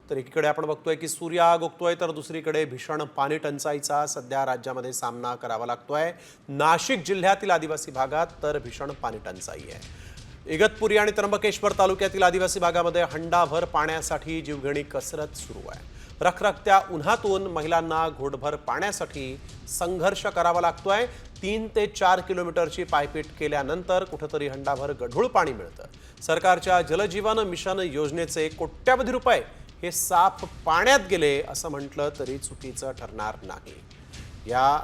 तर एकीकडे आपण बघतोय की सूर्य आग ओकतोय तर दुसरीकडे भीषण पाणी टंचाईचा सध्या राज्यामध्ये सामना करावा लागतोय। नाशिक जिल्ह्यातील आदिवासी भागात तर भीषण पाणी टंचाई आहे। इगतपुरी आणि त्र्यंबकेश्वर तालुक्यातील आदिवासी भागामध्ये हंडाभर पाण्यासाठी जीवघेणी कसरत सुरू आहे। रखरखत्या उन्हातून महिलांना घोटभर पाण्यासाठी संघर्ष करावा लागतोय। 3 ते 4 किलोमीटरची पायपीट केल्यानंतर कुठेतरी हंडाभर गढूळ पाणी मिळतं। सरकारच्या जलजीवन मिशन योजनेचे कोट्यावधी रुपये हे साफ पाण्यात गेले असं म्हटलं तरी चुकीचं ठरणार नाही। या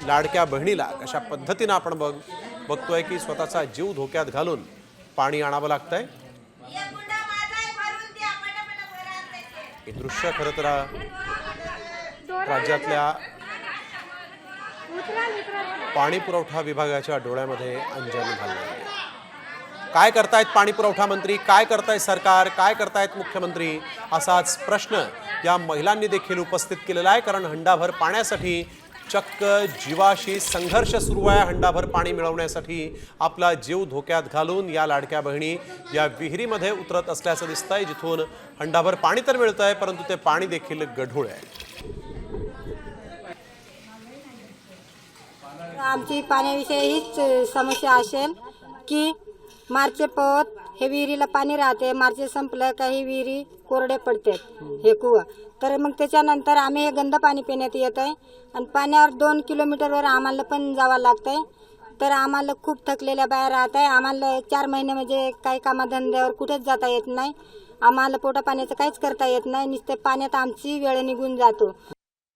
लाडक्या बहिणीला कशा पद्धतीने आपण बघतोय की स्वतःचा जीव धोक्यात घालून पाणी आणावं लागतंय। हे दृश्य खरं तर राज्यातल्या पाणी पुरवठा विभागाच्या डोळ्यामध्ये अंजन घालणार। काय करतायत पाणी पुरवठा मंत्री, काय करतायत सरकार, काय करतायत मुख्यमंत्री, असाच प्रश्न या महिलांनी देखील उपस्थित केलेला आहे। कारण हंडाभर पाण्यासाठी चक्क जीवाशी संघर्ष सुरू आहे। हंडाभर पाणी मिळवण्यासाठी आपला जीव धोक्यात घालून या लाडक्या बहिणी या विहिरीमध्ये उतरत असल्याचं दिसतंय, जिथून हंडाभर पाणी तर मिळतंय परंतु ते पाणी देखील गढूळ आहे। आमची पाण्याविषयी हीच समस्या असेल की मार्च पवत हे विहिरीला पाणी राहते, मार्च संपलं काही विहिरी कोरडे पडतात हे कुवा, तर मग त्याच्यानंतर आम्ही हे गंद पाणी पिण्यात येत आहे आणि पाण्यावर 2 किलोमीटरवर आम्हाला पण जावं लागतंय। तर आम्हाला खूप थकलेल्या बाहेर राहत आहे। आम्हाला 4 महिने म्हणजे काही कामाधंद्यावर कुठेच जाता येत नाही। आम्हाला पोटा पाण्याचं काहीच करता येत नाही, नुसतं पाण्यात आमची वेळ निघून जातो।